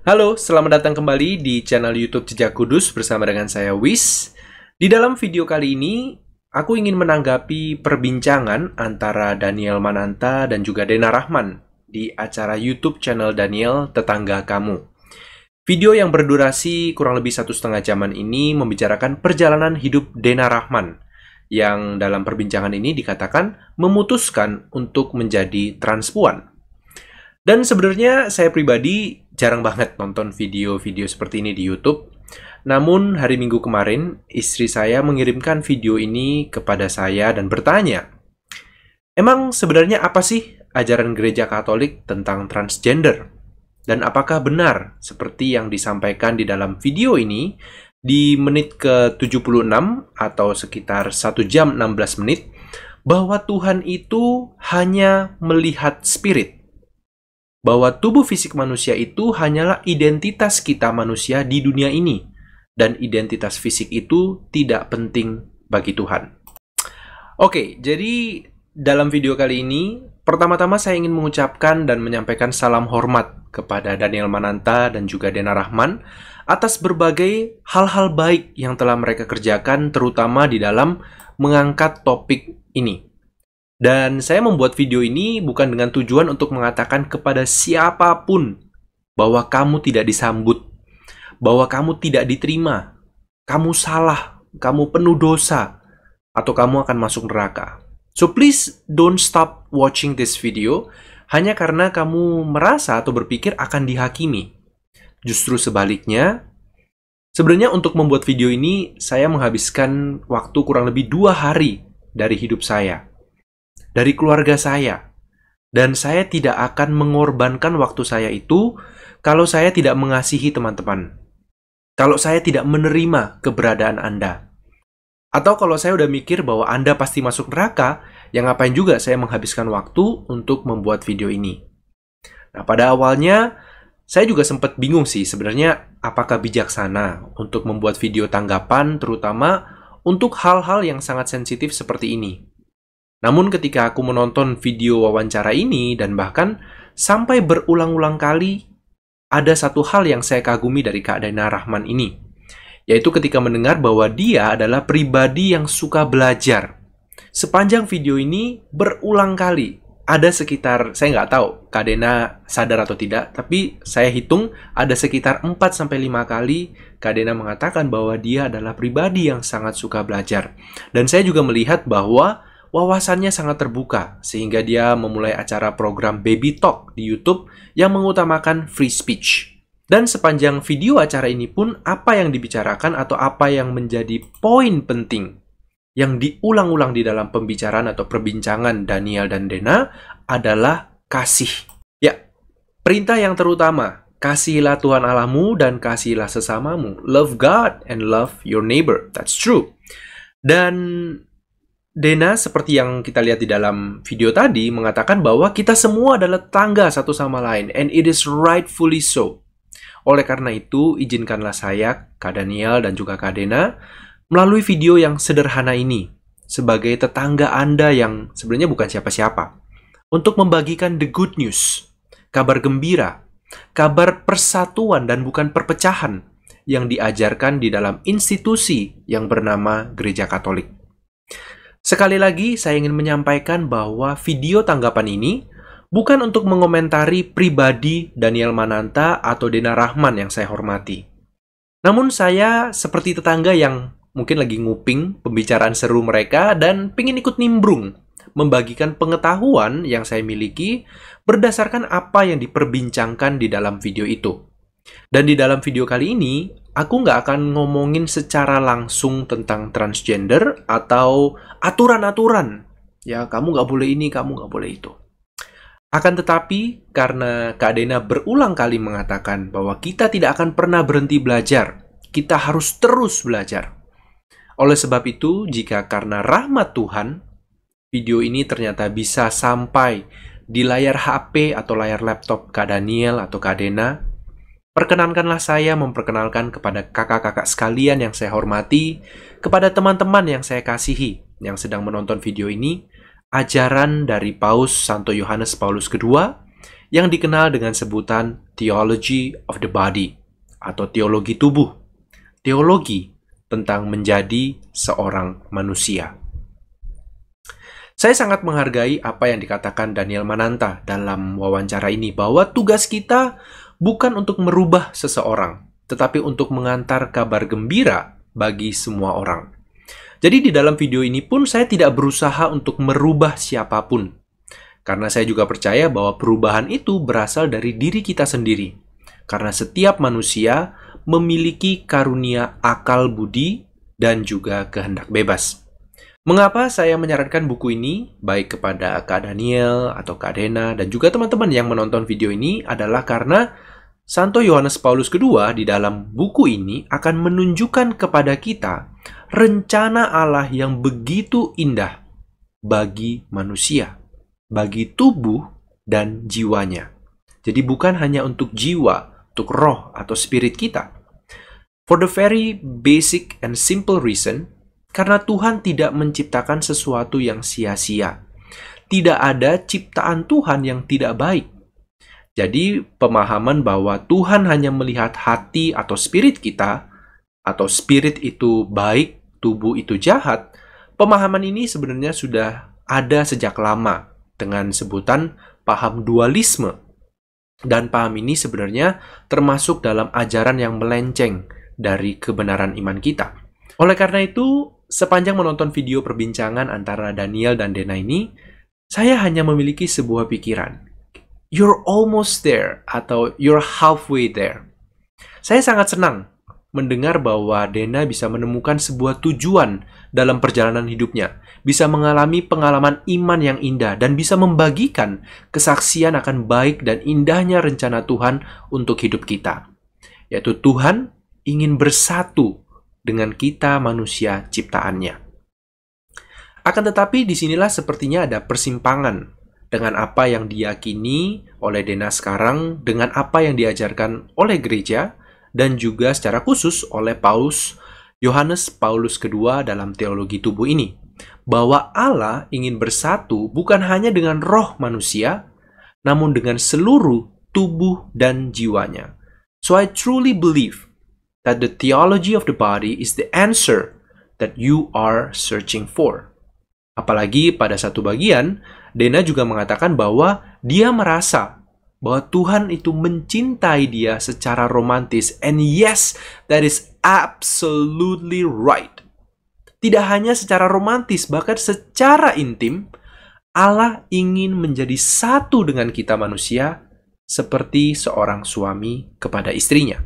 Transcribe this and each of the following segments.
Halo, selamat datang kembali di channel YouTube Jejak Kudus bersama dengan saya Wis. Di dalam video kali ini, aku ingin menanggapi perbincangan antara Daniel Mananta dan juga Dena Rahman di acara YouTube channel Daniel Tetangga Kamu. Video yang berdurasi kurang lebih 1,5 jaman ini membicarakan perjalanan hidup Dena Rahman yang dalam perbincangan ini dikatakan memutuskan untuk menjadi transpuan. Dan sebenarnya saya pribadi jarang banget nonton video-video seperti ini di YouTube. Namun hari Minggu kemarin, istri saya mengirimkan video ini kepada saya dan bertanya, emang sebenarnya apa sih ajaran gereja Katolik tentang transgender? Dan apakah benar seperti yang disampaikan di dalam video ini di menit ke-76 atau sekitar 1 jam 16 menit, bahwa Tuhan itu hanya melihat spirit? Bahwa tubuh fisik manusia itu hanyalah identitas kita manusia di dunia ini, dan identitas fisik itu tidak penting bagi Tuhan. Oke, jadi dalam video kali ini, pertama-tama saya ingin mengucapkan dan menyampaikan salam hormat kepada Daniel Mananta dan juga Dena Rahman atas berbagai hal-hal baik yang telah mereka kerjakan, terutama di dalam mengangkat topik ini. Dan saya membuat video ini bukan dengan tujuan untuk mengatakan kepada siapapun bahwa kamu tidak disambut, bahwa kamu tidak diterima, kamu salah, kamu penuh dosa, atau kamu akan masuk neraka. So please don't stop watching this video hanya karena kamu merasa atau berpikir akan dihakimi. Justru sebaliknya, sebenarnya untuk membuat video ini saya menghabiskan waktu kurang lebih 2 hari dari hidup saya, dari keluarga saya, dan saya tidak akan mengorbankan waktu saya itu kalau saya tidak mengasihi teman-teman, kalau saya tidak menerima keberadaan Anda, atau kalau saya udah mikir bahwa Anda pasti masuk neraka, yang ngapain juga saya menghabiskan waktu untuk membuat video ini. Nah, pada awalnya saya juga sempat bingung sih sebenarnya apakah bijaksana untuk membuat video tanggapan, terutama untuk hal-hal yang sangat sensitif seperti ini. Namun ketika aku menonton video wawancara ini dan bahkan sampai berulang-ulang kali, ada satu hal yang saya kagumi dari Kak Dena Rahman ini, yaitu ketika mendengar bahwa dia adalah pribadi yang suka belajar. Sepanjang video ini berulang kali, ada sekitar, saya nggak tahu Kak Dena sadar atau tidak, tapi saya hitung ada sekitar 4-5 kali Kak Dena mengatakan bahwa dia adalah pribadi yang sangat suka belajar. Dan saya juga melihat bahwa wawasannya sangat terbuka, sehingga dia memulai acara program Baby Talk di YouTube yang mengutamakan free speech. Dan sepanjang video acara ini pun, apa yang dibicarakan atau apa yang menjadi poin penting yang diulang-ulang di dalam pembicaraan atau perbincangan Daniel dan Dena adalah kasih. Ya, perintah yang terutama, kasihilah Tuhan Allahmu dan kasihilah sesamamu. Love God and love your neighbor. That's true. Dan Dena, seperti yang kita lihat di dalam video tadi, mengatakan bahwa kita semua adalah tetangga satu sama lain, and it is rightfully so. Oleh karena itu, izinkanlah saya, Kak Daniel dan juga Kak Dena, melalui video yang sederhana ini, sebagai tetangga Anda yang sebenarnya bukan siapa-siapa, untuk membagikan the good news, kabar gembira, kabar persatuan dan bukan perpecahan, yang diajarkan di dalam institusi yang bernama Gereja Katolik. Sekali lagi, saya ingin menyampaikan bahwa video tanggapan ini bukan untuk mengomentari pribadi Daniel Mananta atau Dena Rahman yang saya hormati. Namun saya seperti tetangga yang mungkin lagi nguping pembicaraan seru mereka dan pingin ikut nimbrung, membagikan pengetahuan yang saya miliki berdasarkan apa yang diperbincangkan di dalam video itu. Dan di dalam video kali ini, aku nggak akan ngomongin secara langsung tentang transgender atau aturan-aturan. Ya, kamu nggak boleh ini, kamu nggak boleh itu. Akan tetapi, karena Kak Dena berulang kali mengatakan bahwa kita tidak akan pernah berhenti belajar, kita harus terus belajar. Oleh sebab itu, jika karena rahmat Tuhan, video ini ternyata bisa sampai di layar HP atau layar laptop Kak Daniel atau Kak Dena, perkenankanlah saya memperkenalkan kepada kakak-kakak sekalian yang saya hormati, kepada teman-teman yang saya kasihi, yang sedang menonton video ini, ajaran dari Paus Santo Yohanes Paulus II yang dikenal dengan sebutan Theology of the Body atau teologi tubuh. Teologi tentang menjadi seorang manusia. Saya sangat menghargai apa yang dikatakan Daniel Mananta dalam wawancara ini, bahwa tugas kita bukan untuk merubah seseorang, tetapi untuk mengantar kabar gembira bagi semua orang. Jadi di dalam video ini pun saya tidak berusaha untuk merubah siapapun. Karena saya juga percaya bahwa perubahan itu berasal dari diri kita sendiri. Karena setiap manusia memiliki karunia akal budi dan juga kehendak bebas. Mengapa saya menyarankan buku ini, baik kepada Kak Daniel atau Kak Dena, dan juga teman-teman yang menonton video ini, adalah karena Santo Yohanes Paulus II di dalam buku ini akan menunjukkan kepada kita rencana Allah yang begitu indah bagi manusia, bagi tubuh dan jiwanya. Jadi bukan hanya untuk jiwa, untuk roh atau spirit kita. For the very basic and simple reason, karena Tuhan tidak menciptakan sesuatu yang sia-sia. Tidak ada ciptaan Tuhan yang tidak baik. Jadi pemahaman bahwa Tuhan hanya melihat hati atau spirit kita, atau spirit itu baik, tubuh itu jahat, pemahaman ini sebenarnya sudah ada sejak lama dengan sebutan paham dualisme. Dan paham ini sebenarnya termasuk dalam ajaran yang melenceng dari kebenaran iman kita. Oleh karena itu, sepanjang menonton video perbincangan antara Daniel dan Dena ini, saya hanya memiliki sebuah pikiran. You're almost there, atau you're halfway there. Saya sangat senang mendengar bahwa Dena bisa menemukan sebuah tujuan dalam perjalanan hidupnya, bisa mengalami pengalaman iman yang indah, dan bisa membagikan kesaksian akan baik dan indahnya rencana Tuhan untuk hidup kita. Yaitu Tuhan ingin bersatu dengan kita manusia ciptaannya. Akan tetapi disinilah sepertinya ada persimpangan dengan apa yang diyakini oleh Dena sekarang, dengan apa yang diajarkan oleh gereja, dan juga secara khusus oleh Paus Yohanes Paulus II dalam teologi tubuh ini. Bahwa Allah ingin bersatu bukan hanya dengan roh manusia, namun dengan seluruh tubuh dan jiwanya. So I truly believe that the theology of the body is the answer that you are searching for. Apalagi pada satu bagian, Dena juga mengatakan bahwa dia merasa bahwa Tuhan itu mencintai dia secara romantis. And yes, that is absolutely right. Tidak hanya secara romantis, bahkan secara intim, Allah ingin menjadi satu dengan kita manusia seperti seorang suami kepada istrinya.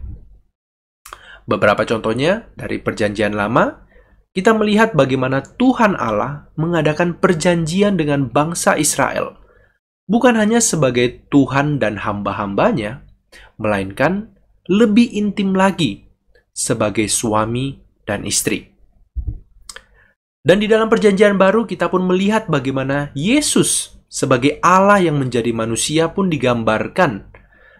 Beberapa contohnya dari Perjanjian Lama, kita melihat bagaimana Tuhan Allah mengadakan perjanjian dengan bangsa Israel, bukan hanya sebagai Tuhan dan hamba-hambanya, melainkan lebih intim lagi sebagai suami dan istri. Dan di dalam Perjanjian Baru kita pun melihat bagaimana Yesus sebagai Allah yang menjadi manusia pun digambarkan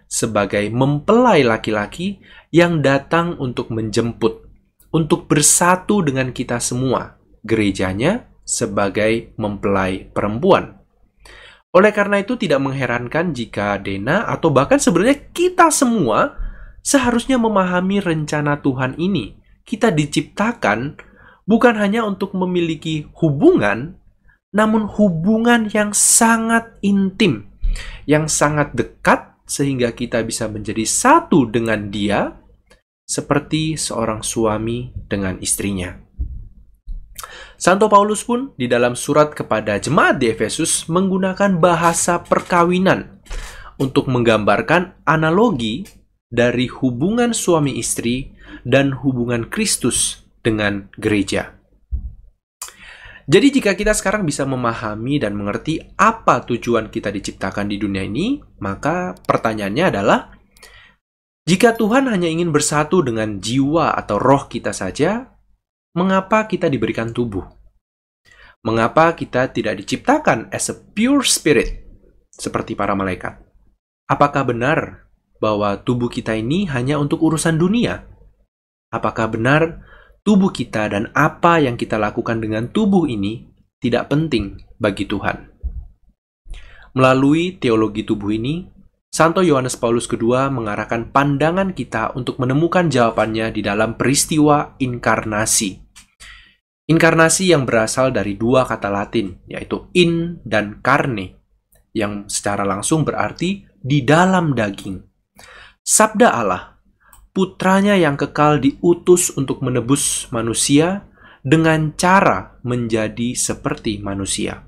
sebagai mempelai laki-laki yang datang untuk menjemput, untuk bersatu dengan kita semua, gerejanya sebagai mempelai perempuan. Oleh karena itu tidak mengherankan jika Dena atau bahkan sebenarnya kita semua seharusnya memahami rencana Tuhan ini. Kita diciptakan bukan hanya untuk memiliki hubungan, namun hubungan yang sangat intim, yang sangat dekat sehingga kita bisa menjadi satu dengan Dia, seperti seorang suami dengan istrinya. Santo Paulus pun di dalam surat kepada jemaat di Efesus menggunakan bahasa perkawinan untuk menggambarkan analogi dari hubungan suami istri dan hubungan Kristus dengan gereja. Jadi jika kita sekarang bisa memahami dan mengerti apa tujuan kita diciptakan di dunia ini, maka pertanyaannya adalah, jika Tuhan hanya ingin bersatu dengan jiwa atau roh kita saja, mengapa kita diberikan tubuh? Mengapa kita tidak diciptakan as a pure spirit, seperti para malaikat? Apakah benar bahwa tubuh kita ini hanya untuk urusan dunia? Apakah benar tubuh kita dan apa yang kita lakukan dengan tubuh ini tidak penting bagi Tuhan? Melalui teologi tubuh ini, Santo Yohanes Paulus II mengarahkan pandangan kita untuk menemukan jawabannya di dalam peristiwa inkarnasi. Inkarnasi yang berasal dari dua kata Latin, yaitu in dan carne, yang secara langsung berarti di dalam daging. Sabda Allah, putranya yang kekal diutus untuk menebus manusia dengan cara menjadi seperti manusia.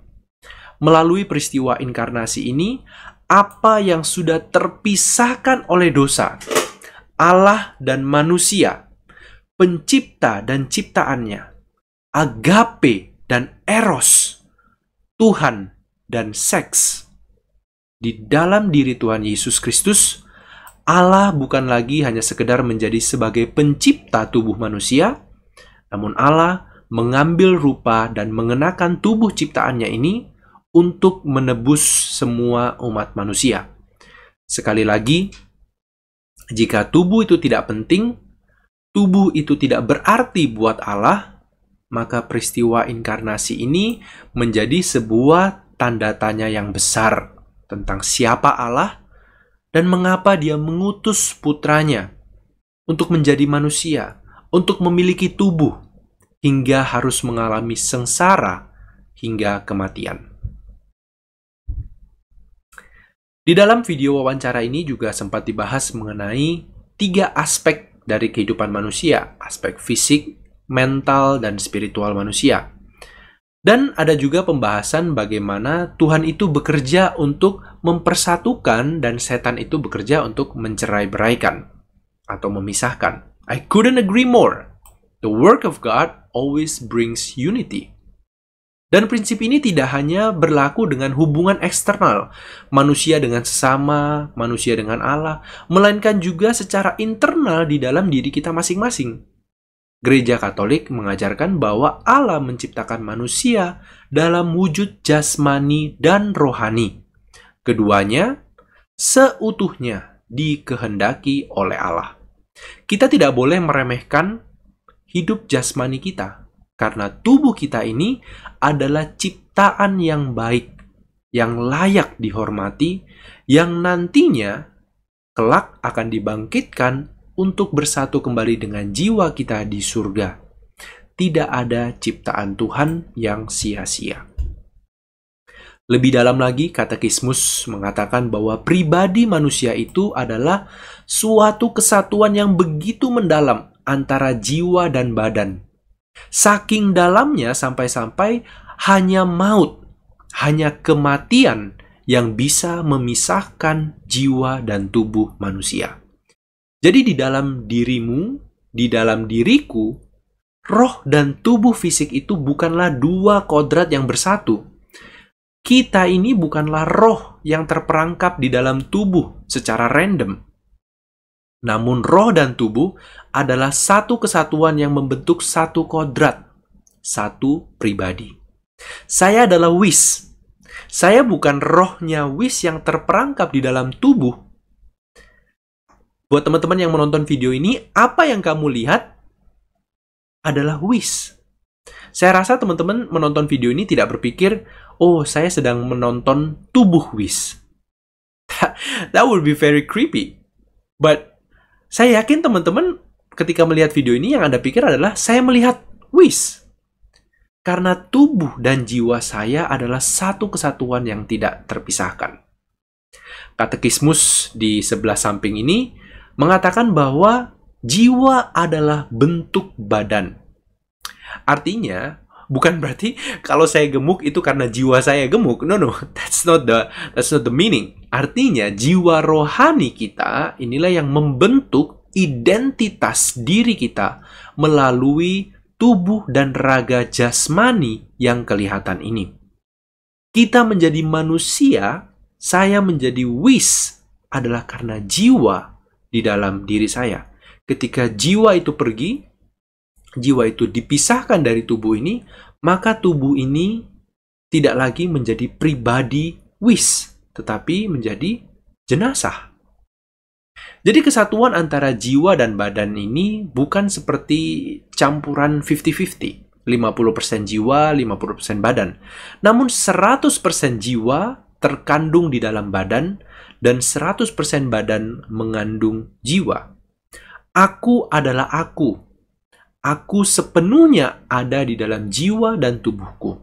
Melalui peristiwa inkarnasi ini, apa yang sudah terpisahkan oleh dosa, Allah dan manusia, pencipta dan ciptaannya, agape dan eros, Tuhan dan seks. Di dalam diri Tuhan Yesus Kristus, Allah bukan lagi hanya sekedar menjadi sebagai pencipta tubuh manusia, namun Allah mengambil rupa dan mengenakan tubuh ciptaannya ini untuk menebus semua umat manusia. Sekali lagi, jika tubuh itu tidak penting, tubuh itu tidak berarti buat Allah, maka peristiwa inkarnasi ini menjadi sebuah tanda tanya yang besar tentang siapa Allah dan mengapa Dia mengutus putranya untuk menjadi manusia, untuk memiliki tubuh, hingga harus mengalami sengsara hingga kematian. Di dalam video wawancara ini juga sempat dibahas mengenai 3 aspek dari kehidupan manusia, aspek fisik, mental, dan spiritual manusia. Dan ada juga pembahasan bagaimana Tuhan itu bekerja untuk mempersatukan dan setan itu bekerja untuk mencerai-beraikan atau memisahkan. I couldn't agree more. The work of God always brings unity. Dan prinsip ini tidak hanya berlaku dengan hubungan eksternal, manusia dengan sesama, manusia dengan Allah, melainkan juga secara internal di dalam diri kita masing-masing. Gereja Katolik mengajarkan bahwa Allah menciptakan manusia dalam wujud jasmani dan rohani. Keduanya seutuhnya dikehendaki oleh Allah. Kita tidak boleh meremehkan hidup jasmani kita, karena tubuh kita ini adalah ciptaan yang baik, yang layak dihormati, yang nantinya kelak akan dibangkitkan untuk bersatu kembali dengan jiwa kita di surga. Tidak ada ciptaan Tuhan yang sia-sia. Lebih dalam lagi, Katekismus mengatakan bahwa pribadi manusia itu adalah suatu kesatuan yang begitu mendalam antara jiwa dan badan. Saking dalamnya sampai-sampai hanya maut, hanya kematian yang bisa memisahkan jiwa dan tubuh manusia. Jadi di dalam dirimu, di dalam diriku, roh dan tubuh fisik itu bukanlah dua kodrat yang bersatu. Kita ini bukanlah roh yang terperangkap di dalam tubuh secara random. Namun roh dan tubuh adalah satu kesatuan yang membentuk satu kodrat, satu pribadi. Saya adalah Wis. Saya bukan rohnya Wis yang terperangkap di dalam tubuh. Buat teman-teman yang menonton video ini, apa yang kamu lihat adalah Wis. Saya rasa teman-teman menonton video ini tidak berpikir, oh saya sedang menonton tubuh Wis. That would be very creepy. But saya yakin teman-teman ketika melihat video ini yang Anda pikir adalah saya melihat Wis. Karena tubuh dan jiwa saya adalah satu kesatuan yang tidak terpisahkan. Katekismus di sebelah samping ini mengatakan bahwa jiwa adalah bentuk badan. Artinya, bukan berarti kalau saya gemuk itu karena jiwa saya gemuk. No, that's not the meaning. Artinya, jiwa rohani kita inilah yang membentuk identitas diri kita melalui tubuh dan raga jasmani yang kelihatan ini. Kita menjadi manusia, saya menjadi Wis adalah karena jiwa di dalam diri saya. Ketika jiwa itu pergi, jiwa itu dipisahkan dari tubuh ini, maka tubuh ini tidak lagi menjadi pribadi Wis, tetapi menjadi jenazah. Jadi kesatuan antara jiwa dan badan ini bukan seperti campuran 50-50, 50% jiwa, 50% badan. Namun 100% jiwa terkandung di dalam badan, dan 100% badan mengandung jiwa. Aku adalah aku. Aku sepenuhnya ada di dalam jiwa dan tubuhku.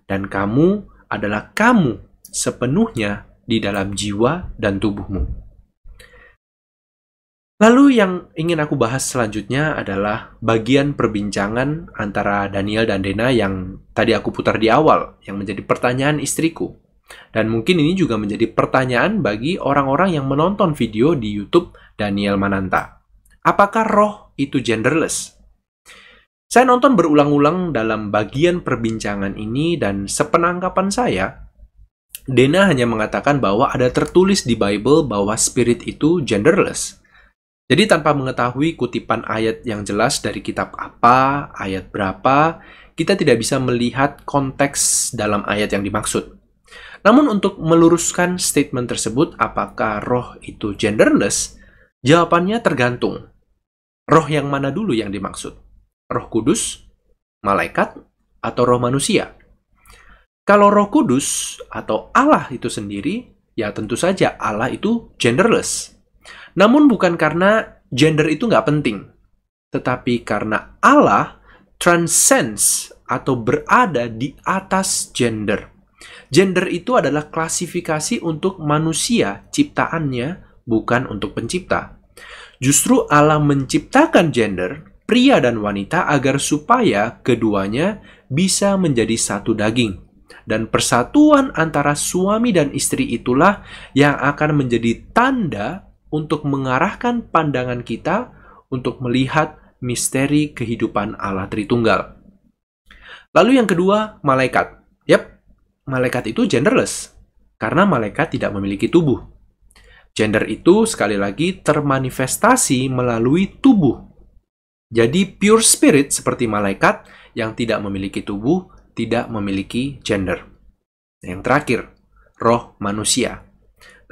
Dan kamu adalah kamu sepenuhnya di dalam jiwa dan tubuhmu. Lalu yang ingin aku bahas selanjutnya adalah bagian perbincangan antara Daniel dan Dena yang tadi aku putar di awal, yang menjadi pertanyaan istriku. Dan mungkin ini juga menjadi pertanyaan bagi orang-orang yang menonton video di YouTube Daniel Mananta. Apakah roh itu genderless? Saya nonton berulang-ulang dalam bagian perbincangan ini dan sepenangkapan saya, Dena hanya mengatakan bahwa ada tertulis di Bible bahwa spirit itu genderless. Jadi tanpa mengetahui kutipan ayat yang jelas dari kitab apa, ayat berapa, kita tidak bisa melihat konteks dalam ayat yang dimaksud. Namun untuk meluruskan statement tersebut, apakah roh itu genderless? Jawabannya tergantung. Roh yang mana dulu yang dimaksud? Roh Kudus, malaikat, atau roh manusia? Kalau roh kudus atau Allah itu sendiri, ya tentu saja Allah itu genderless. Namun bukan karena gender itu nggak penting, tetapi karena Allah transcends atau berada di atas gender. Gender itu adalah klasifikasi untuk manusia ciptaannya, bukan untuk pencipta. Justru Allah menciptakan gender, pria dan wanita, agar supaya keduanya bisa menjadi satu daging. Dan persatuan antara suami dan istri itulah yang akan menjadi tanda untuk mengarahkan pandangan kita untuk melihat misteri kehidupan Allah Tritunggal. Lalu yang kedua, malaikat. Yap, malaikat itu genderless, karena malaikat tidak memiliki tubuh. Gender itu sekali lagi termanifestasi melalui tubuh. Jadi pure spirit seperti malaikat yang tidak memiliki tubuh, tidak memiliki gender. Yang terakhir, roh manusia.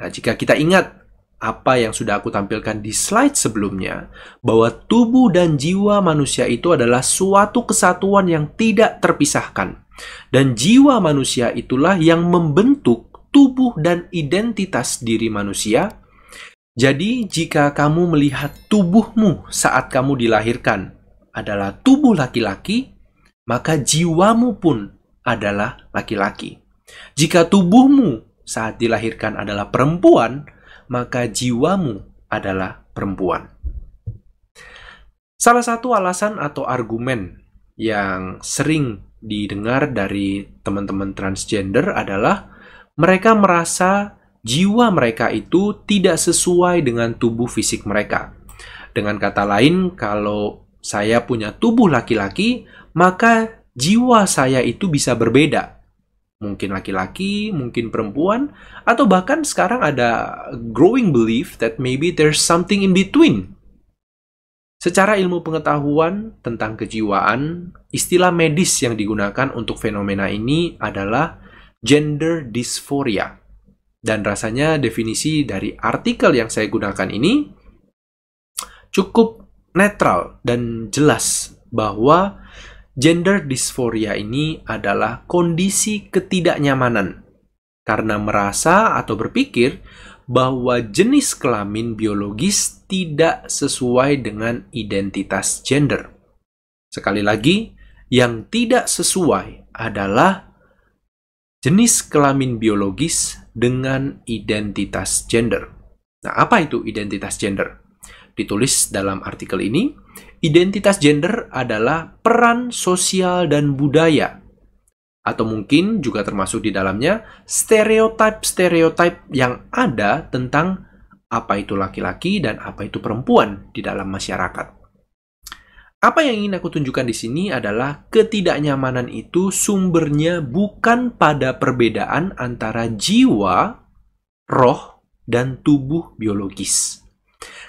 Nah, jika kita ingat apa yang sudah aku tampilkan di slide sebelumnya, bahwa tubuh dan jiwa manusia itu adalah suatu kesatuan yang tidak terpisahkan. Dan jiwa manusia itulah yang membentuk tubuh dan identitas diri manusia. Jadi, jika kamu melihat tubuhmu saat kamu dilahirkan adalah tubuh laki-laki, maka jiwamu pun adalah laki-laki. Jika tubuhmu saat dilahirkan adalah perempuan, maka jiwamu adalah perempuan. Salah satu alasan atau argumen yang sering didengar dari teman-teman transgender adalah mereka merasa jiwa mereka itu tidak sesuai dengan tubuh fisik mereka. Dengan kata lain, kalau saya punya tubuh laki-laki, maka jiwa saya itu bisa berbeda. Mungkin laki-laki, mungkin perempuan, atau bahkan sekarang ada growing belief that maybe there's something in between. Secara ilmu pengetahuan tentang kejiwaan, istilah medis yang digunakan untuk fenomena ini adalah gender dysphoria. Dan rasanya definisi dari artikel yang saya gunakan ini cukup netral dan jelas bahwa gender dysphoria ini adalah kondisi ketidaknyamanan karena merasa atau berpikir bahwa jenis kelamin biologis tidak sesuai dengan identitas gender. Sekali lagi, yang tidak sesuai adalah jenis kelamin biologis dengan identitas gender. Nah, apa itu identitas gender? Ditulis dalam artikel ini, identitas gender adalah peran sosial dan budaya, atau mungkin juga termasuk di dalamnya stereotip-stereotip yang ada tentang apa itu laki-laki dan apa itu perempuan di dalam masyarakat. Apa yang ingin aku tunjukkan di sini adalah ketidaknyamanan itu sumbernya bukan pada perbedaan antara jiwa, roh, dan tubuh biologis.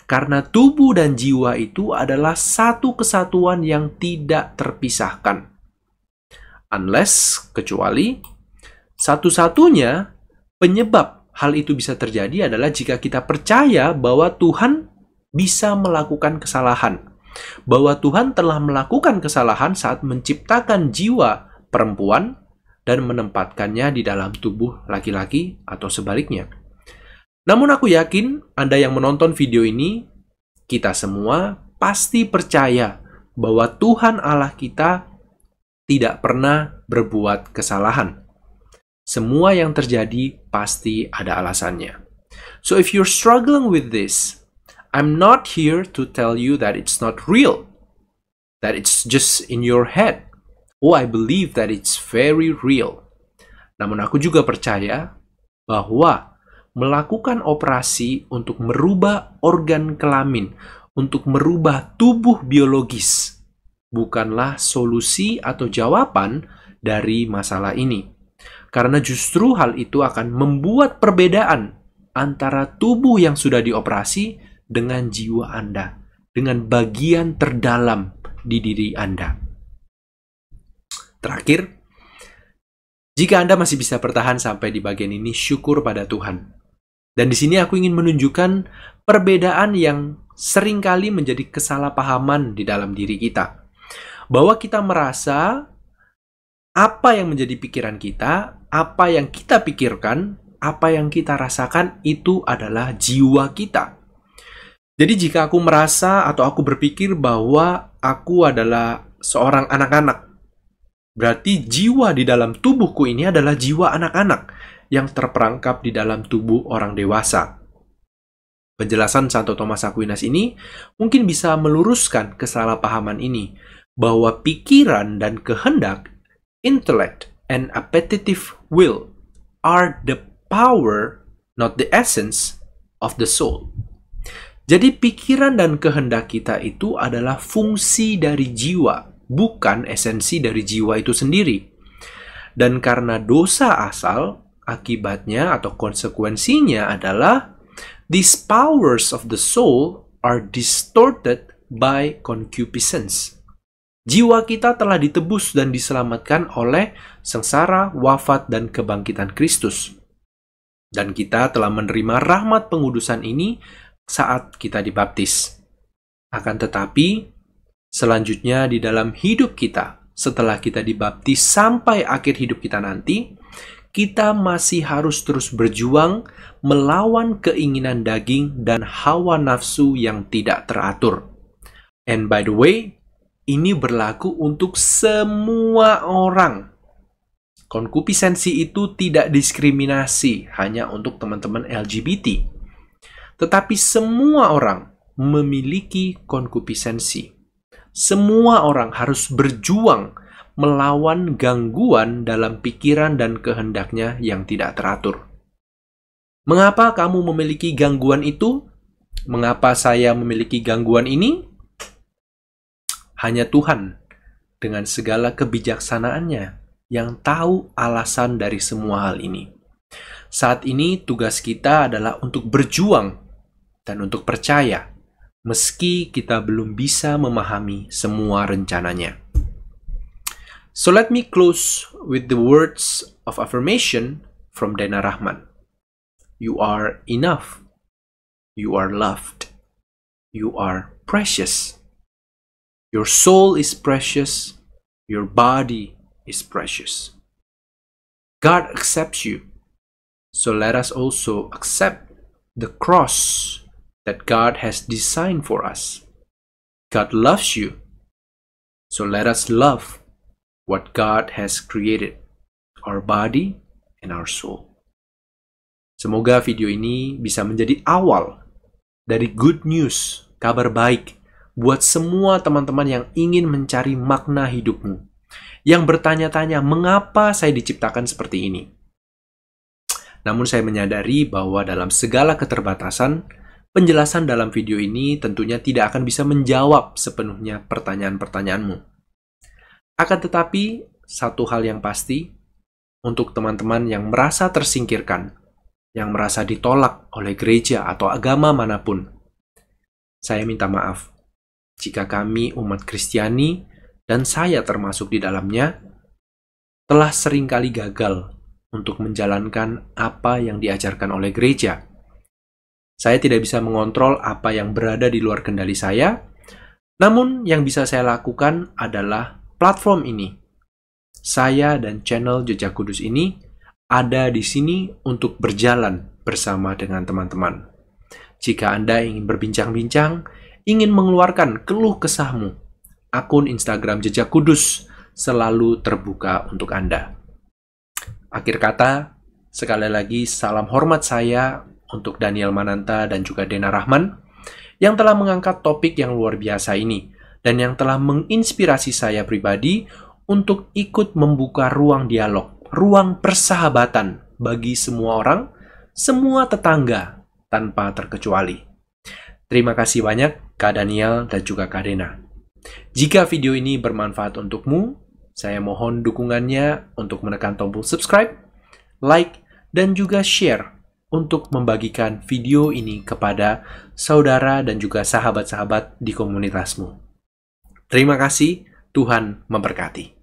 Karena tubuh dan jiwa itu adalah satu kesatuan yang tidak terpisahkan. Unless, kecuali, satu-satunya penyebab hal itu bisa terjadi adalah jika kita percaya bahwa Tuhan bisa melakukan kesalahan. Bahwa Tuhan telah melakukan kesalahan saat menciptakan jiwa perempuan dan menempatkannya di dalam tubuh laki-laki atau sebaliknya. Namun aku yakin Anda yang menonton video ini, kita semua pasti percaya bahwa Tuhan Allah kita tidak pernah berbuat kesalahan. Semua yang terjadi pasti ada alasannya. So if you're struggling with this, I'm not here to tell you that it's not real, that it's just in your head. Oh, I believe that it's very real. Namun aku juga percaya bahwa melakukan operasi untuk merubah organ kelamin, untuk merubah tubuh biologis, bukanlah solusi atau jawaban dari masalah ini. Karena justru hal itu akan membuat perbedaan antara tubuh yang sudah dioperasi dengan jiwa Anda, dengan bagian terdalam di diri Anda. Terakhir, jika Anda masih bisa bertahan sampai di bagian ini, syukur pada Tuhan. Dan di sini aku ingin menunjukkan perbedaan yang seringkali menjadi kesalahpahaman di dalam diri kita. Bahwa kita merasa apa yang menjadi pikiran kita, apa yang kita pikirkan, apa yang kita rasakan itu adalah jiwa kita. Jadi jika aku merasa atau aku berpikir bahwa aku adalah seorang anak-anak, berarti jiwa di dalam tubuhku ini adalah jiwa anak-anak yang terperangkap di dalam tubuh orang dewasa. Penjelasan Santo Thomas Aquinas ini mungkin bisa meluruskan kesalahpahaman ini, bahwa pikiran dan kehendak, intellect and appetitive will are the power, not the essence of the soul. Jadi pikiran dan kehendak kita itu adalah fungsi dari jiwa, bukan esensi dari jiwa itu sendiri. Dan karena dosa asal, akibatnya atau konsekuensinya adalah these powers of the soul are distorted by concupiscence. Jiwa kita telah ditebus dan diselamatkan oleh sengsara, wafat, dan kebangkitan Kristus. Dan kita telah menerima rahmat pengudusan ini saat kita dibaptis. Akan tetapi, selanjutnya di dalam hidup kita, setelah kita dibaptis sampai akhir hidup kita nanti, kita masih harus terus berjuang melawan keinginan daging dan hawa nafsu yang tidak teratur. And by the way, ini berlaku untuk semua orang. Konkupisensi itu tidak diskriminasi hanya untuk teman-teman LGBT. Tetapi semua orang memiliki konkupisensi. Semua orang harus berjuang melawan gangguan dalam pikiran dan kehendaknya yang tidak teratur. Mengapa kamu memiliki gangguan itu? Mengapa saya memiliki gangguan ini? Hanya Tuhan dengan segala kebijaksanaannya yang tahu alasan dari semua hal ini. Saat ini tugas kita adalah untuk berjuang dan untuk percaya, meski kita belum bisa memahami semua rencananya. So let me close with the words of affirmation from Dena Rahman. You are enough. You are loved. You are precious. Your soul is precious. Your body is precious. God accepts you. So let us also accept the cross that God has designed for us. God loves you. So let us love what God has created, our body and our soul. Semoga video ini bisa menjadi awal dari good news, kabar baik buat semua teman-teman yang ingin mencari makna hidupmu, yang bertanya-tanya mengapa saya diciptakan seperti ini. Namun saya menyadari bahwa dalam segala keterbatasan, penjelasan dalam video ini tentunya tidak akan bisa menjawab sepenuhnya pertanyaan-pertanyaanmu. Akan tetapi, satu hal yang pasti, untuk teman-teman yang merasa tersingkirkan, yang merasa ditolak oleh gereja atau agama manapun, saya minta maaf jika kami umat Kristiani, dan saya termasuk di dalamnya, telah seringkali gagal untuk menjalankan apa yang diajarkan oleh gereja. Saya tidak bisa mengontrol apa yang berada di luar kendali saya, namun yang bisa saya lakukan adalah platform ini. Saya dan channel Jejak Kudus ini ada di sini untuk berjalan bersama dengan teman-teman. Jika Anda ingin berbincang-bincang, ingin mengeluarkan keluh kesahmu, akun Instagram Jejak Kudus selalu terbuka untuk Anda. Akhir kata, sekali lagi salam hormat saya untuk Daniel Mananta dan juga Dena Rahman yang telah mengangkat topik yang luar biasa ini dan yang telah menginspirasi saya pribadi untuk ikut membuka ruang dialog, ruang persahabatan bagi semua orang, semua tetangga tanpa terkecuali. Terima kasih banyak Kak Daniel dan juga Kak Dena. Jika video ini bermanfaat untukmu, saya mohon dukungannya untuk menekan tombol subscribe, like, dan juga share untuk membagikan video ini kepada saudara dan juga sahabat-sahabat di komunitasmu. Terima kasih, Tuhan memberkati.